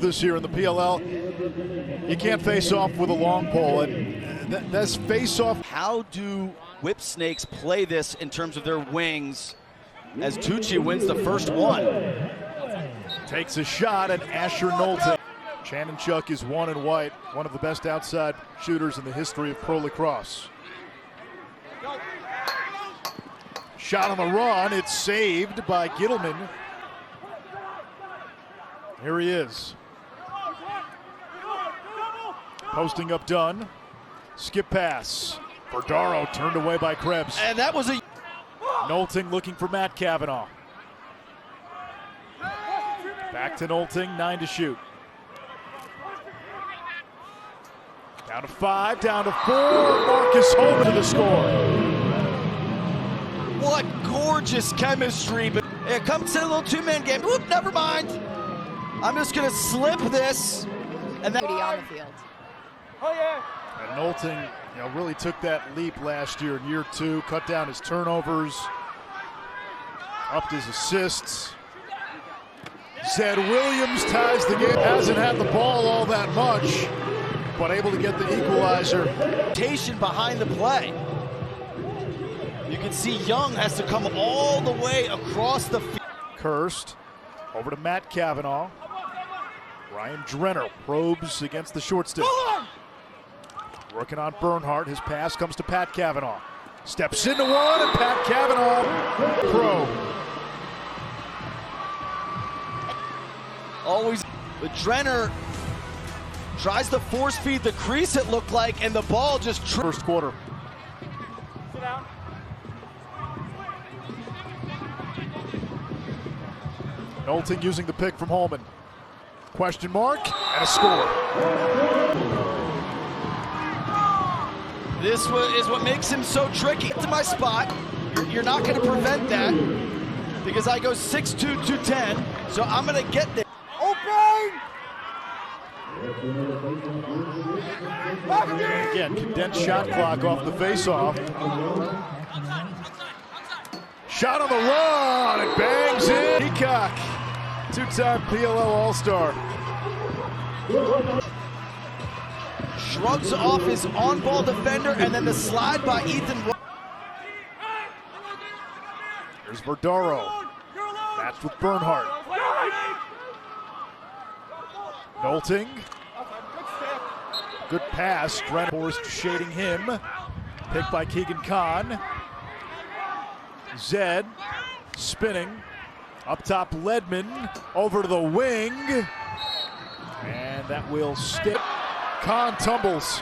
this year in the PLL. You can't face off with a long pole, and that's face off. How do Whipsnakes play this in terms of their wings as Tucci wins the first one? Takes a shot at Asher Knowlton. Chanenchuk is 1 and white, one of the best outside shooters in the history of pro lacrosse. Shot on the run, it's saved by Gittleman. Here he is. Posting up Dunn. Skip pass. Verdaro turned away by Krebs. And that was a... Knowlton looking for Matt Cavanaugh. Back to Knowlton, 9 to shoot. Down to 5, down to 4. Marcus Holman to the score. What gorgeous chemistry. But it comes to a little two-man game. Oop, never mind. I'm just going to slip this. And then on the field. Oh, yeah. And Knowlton, really took that leap last year in year 2, cut down his turnovers, upped his assists. Zed Williams ties the game. Hasn't had the ball all that much, but able to get the equalizer. Behind the play. You can see Young has to come all the way across the field. Kirst over to Matt Cavanaugh. Ryan Drenner probes against the short stick. Working on Bernhardt. His pass comes to Pat Cavanaugh. Steps into one, and Pat Cavanaugh, pro. Always, but Drenner tries to force feed the crease, it looked like, and the ball just... First quarter. Sit down. Knowlton using the pick from Holman. Question mark, and a score. This is what makes him so tricky. To my spot, you're not going to prevent that because I go 6'2", 210, so I'm going to get there. Open! Again, condensed shot clock off the face-off. Shot on the run, it bangs in. Peacock, 2-time PLL All-Star. Shrugs off his on-ball defender, and then the slide by Ethan. Here's Verdaro, matched with Bernhardt. Knowlton, good pass. Forced shading him. Picked by Keegan Kahn. Zed spinning. Up top, Ledman over to the wing. And that will stick. Kahn tumbles.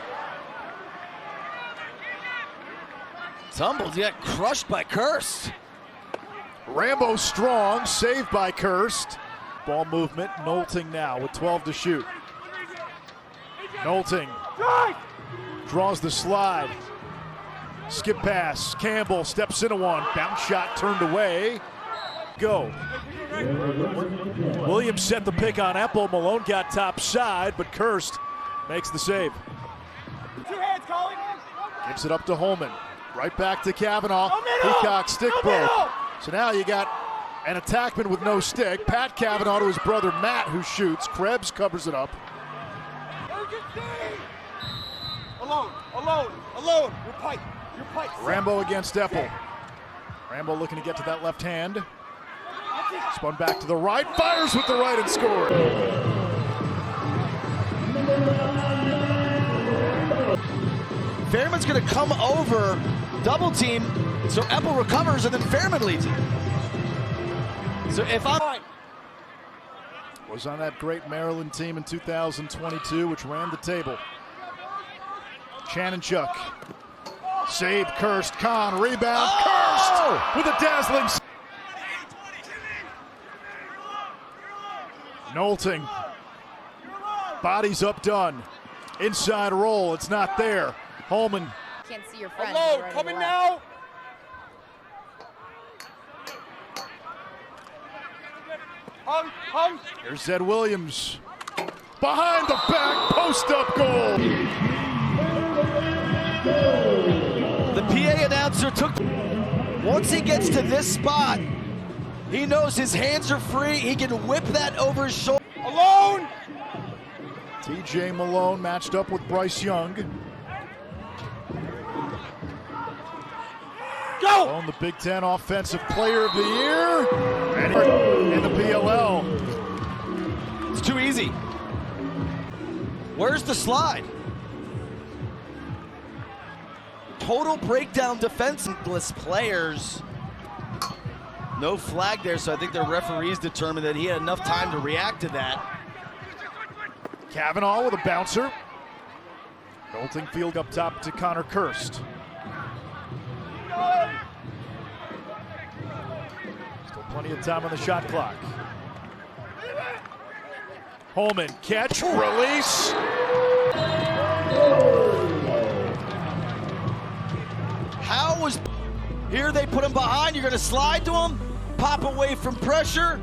He got crushed by Kirst. Rambo strong, saved by Kirst. Ball movement, Knowlton now with 12 to shoot. Knowlton draws the slide. Skip pass, Campbell steps into one. Bounce shot turned away. Go. Williams set the pick on Epple. Malone got top side, but Kirst makes the save. Gives it up to Holman. Right back to Cavanaugh. Peacock stick broke. So now you got an attackman with no stick. Pat Cavanaugh to his brother Matt, who shoots. Krebs covers it up. Alone. Your pipe. Rambo against Epple. Rambo looking to get to that left hand. Spun back to the right. Fires with the right and scored. Fairman's going to come over, double team, so Epple recovers, and then Fairman leads it. So if I'm... Was on that great Maryland team in 2022, which ran the table. Chanenchuk. Save, Kirst, Kahn, rebound, Kirst with a dazzling... Knowlton. Bodies up, done. Inside roll, it's not there. Holman. Can't see your friend. Alone, coming now. Hung. Here's Zed Williams. Behind the back, post-up goal. The PA announcer took... Once he gets to this spot, he knows his hands are free. He can whip that over his shoulder. Alone. TJ Malone matched up with Bryce Young. Go! Malone, the Big Ten Offensive Player of the Year. And in the PLL. It's too easy. Where's the slide? Total breakdown defenseless players. No flag there, so I think the referees determined that he had enough time to react to that. Kavanaugh with a bouncer. Bolting field up top to Connor Kirst. Still plenty of time on the shot clock. Holman, catch, release. How was here? They put him behind. You're going to slide to him, pop away from pressure.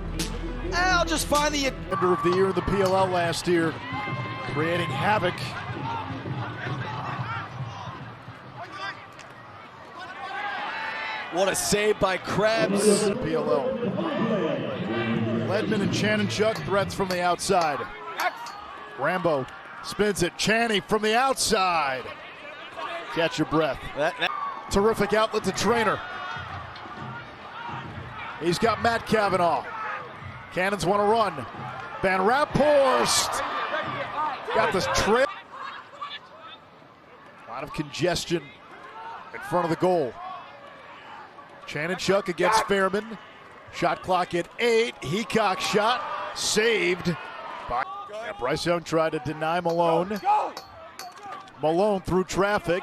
I'll just find the Defender of the year in the PLL last year, creating havoc. What a save by Krebs. PLL. Ledman and Chanenchuk threats from the outside. Rambo spins it. Chaney from the outside. Catch your breath. Terrific outlet to Trainer. He's got Matt Kavanaugh. Cannons want to run. Van Raphorst got this trail. A lot of congestion in front of the goal. Chanenchuk against Fairman. Shot clock at 8. Heacock shot saved by Bryce Young tried to deny Malone. Malone through traffic.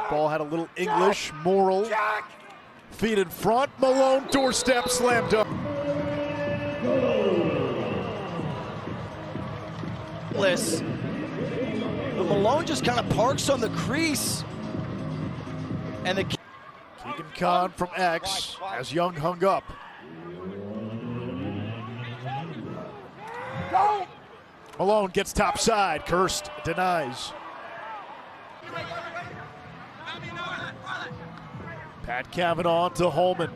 Ball had a little English, moral. Feet in front. Malone doorstep slam dunk. But Malone just kind of parks on the crease. And the Keegan Khan from X as Young hung up. Malone gets top side. Kirst denies. Pat Kavanaugh to Holman.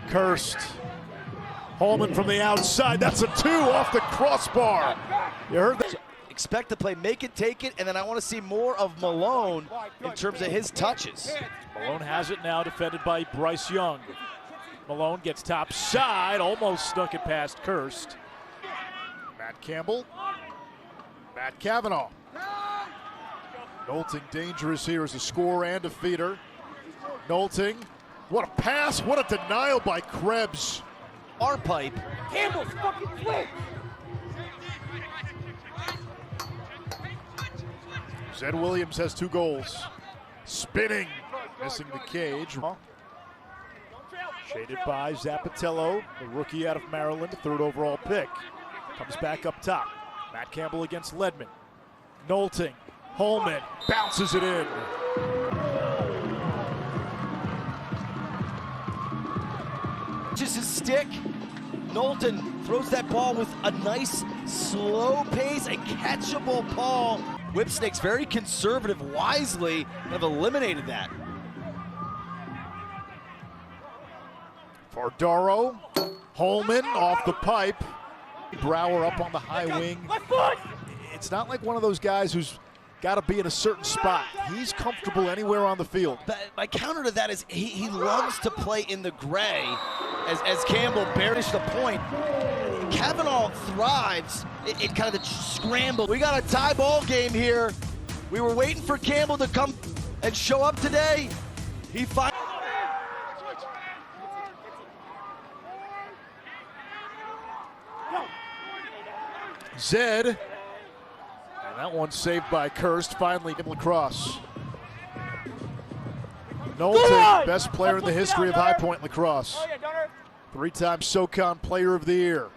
Kirst. Holman from the outside. That's a 2 off the crossbar. You heard that? expect the play, make it, take it, and then I want to see more of Malone in terms of his touches. Malone has it now, defended by Bryce Young. Malone gets top side, almost snuck it past Kirst. Matt Campbell. Matt Kavanaugh. Nolting dangerous here as a scorer and a feeder. Nolting, what a pass, what a denial by Krebs. Our pipe. Campbell's fucking quick. Zed Williams has 2 goals. Spinning, missing the cage. Shaded by Zapatello, the rookie out of Maryland, 3rd overall pick. Comes back up top. Matt Campbell against Ledman. Nolting, Holman, bounces it in. Just his stick. Knowlton throws that ball with a nice slow pace, a catchable ball. Whipsnakes very conservative, wisely have eliminated that. Fardaro, Holman off the pipe. Brower up on the high wing. It's not like one of those guys who's got to be in a certain spot. He's comfortable anywhere on the field. But my counter to that is he loves to play in the gray as Campbell bearish the point. Kavanaugh thrives in kind of the scramble. We got a tie ball game here. We were waiting for Campbell to come and show up today. He finally. Zed, and that one saved by Kirst, finally in Lacrosse. Nolting, best player in the history of High Point Lacrosse. 3-time SoCon Player of the Year.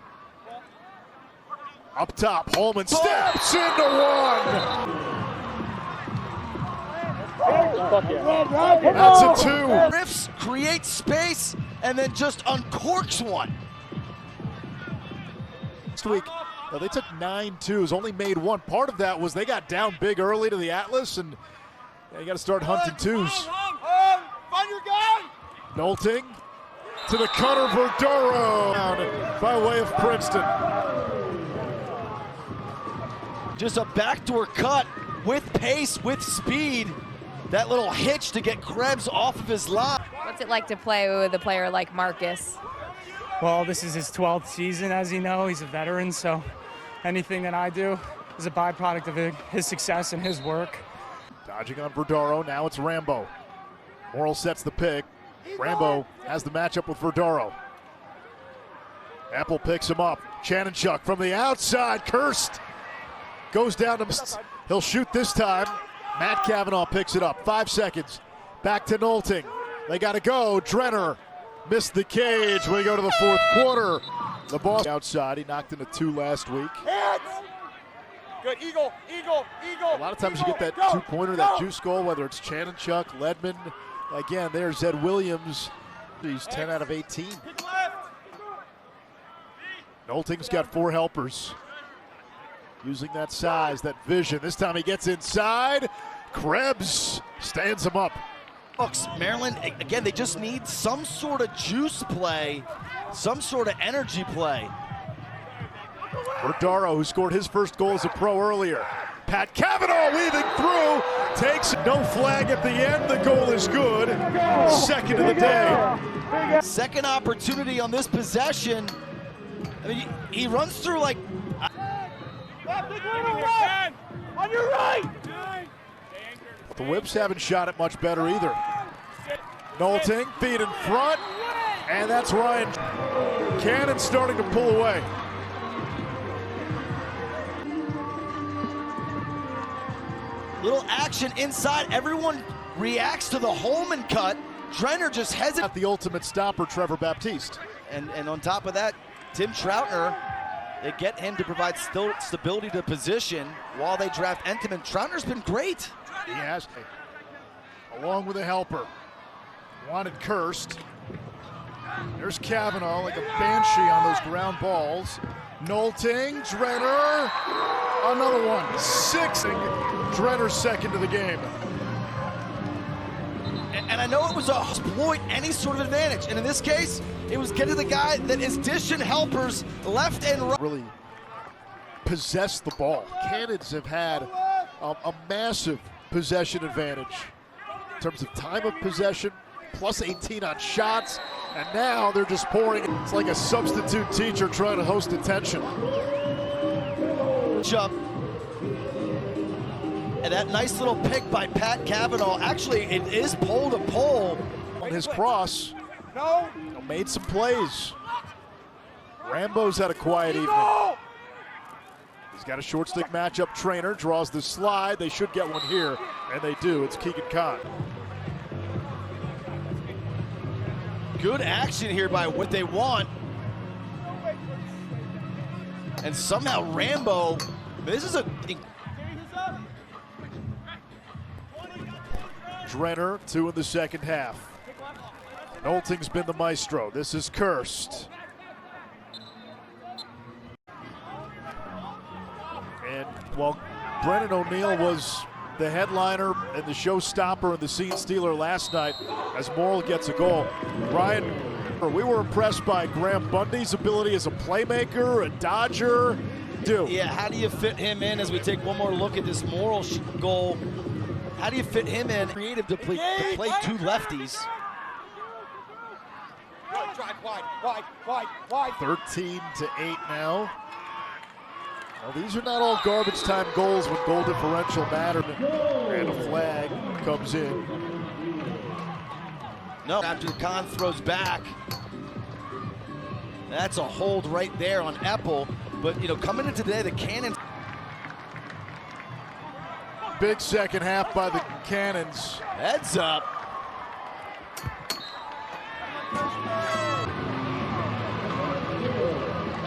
Up top, Holman steps into one. That's a 2. Riffs, create space, and then just uncorks one. Next week, they took 9 twos, only made 1. Part of that was they got down big early to the Atlas, and you got to start hunting 2s. Find your gun! Nolting to the cutter, Verduro by way of Princeton. Just a backdoor cut with pace, with speed. That little hitch to get Krebs off of his line. What's it like to play with a player like Marcus? Well, this is his 12th season, as you know. He's a veteran, so anything that I do is a byproduct of his success and his work. Dodging on Verdaro, now it's Rambo. Morrill sets the pick. Rambo has the matchup with Verdaro. Apple picks him up. Chanenchuk from the outside, cursed. Goes down to, he'll shoot this time. Matt Cavanaugh picks it up, 5 seconds. Back to Nolting. They gotta go, Drenner missed the cage. We go to the fourth quarter. The ball outside, he knocked into 2 last week. Good, eagle, eagle, eagle. A lot of times you get that two-pointer, that juice goal, whether it's Chanenchuk, Ledman. Again, there's Zed Williams. He's 10 out of 18. Nolting's got 4 helpers. Using that size, that vision. This time he gets inside. Krebs stands him up. Maryland, again, they just need some sort of juice play, some sort of energy play. Verdaro, who scored his first goal as a pro earlier. Pat Cavanaugh weaving through, takes no flag at the end. The goal is good. Second of the day. Second opportunity on this possession. I mean, he runs through like. On your right. The Whips haven't shot it much better either. Nolting, feet in front, and that's Ryan. Cannon starting to pull away. Little action inside. Everyone reacts to the Holman cut. Drenner just hesitates. Not the ultimate stopper, Trevor Baptiste. And on top of that, Tim Troutner, they get him to provide stability to position while they draft Entenmann. Troutner's been great. He has, along with a helper. Wanted cursed. There's Cavanaugh like a banshee on those ground balls. Nolting, Drenner, another one. 6. Drenner second to the game. And I know it was a exploit any sort of advantage. And in this case, it was get to the guy that is dishing helpers left and right. Really possess the ball. Cannons have had a massive possession advantage in terms of time of possession, plus 18 on shots, and now they're just pouring. It's like a substitute teacher trying to host attention. Jump. And that nice little pick by Pat Cavanaugh. Actually, it is pole to pole. On his cross, made some plays. Rambo's had a quiet evening. He's got a short stick matchup. Trainer draws the slide. They should get one here, and they do. It's Keegan Khan. Good action here by what they want. And somehow Rambo, this is a... Drenner, 2 in the second half. Nolting's been the maestro. This is cursed. And while Brennan O'Neill was the headliner and the showstopper and the scene stealer last night, as Morrill gets a goal, Ryan, we were impressed by Graham Bundy's ability as a playmaker, a dodger. Yeah, how do you fit him in as we take one more look at this Morrill goal? How do you fit him in? Creative to play 2 lefties. Drive wide. 13-8 now. Well, these are not all garbage time goals when goal differential mattered, and a flag comes in. No, after Khan throws back. That's a hold right there on Apple. But, you know, coming into today, the Cannons. Big second half by the Cannons. Heads up.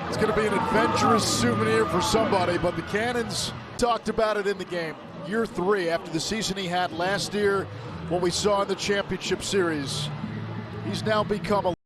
It's going to be an adventurous souvenir for somebody, but the Cannons talked about it in the game. Year 3 after the season he had last year, what we saw in the championship series. He's now become a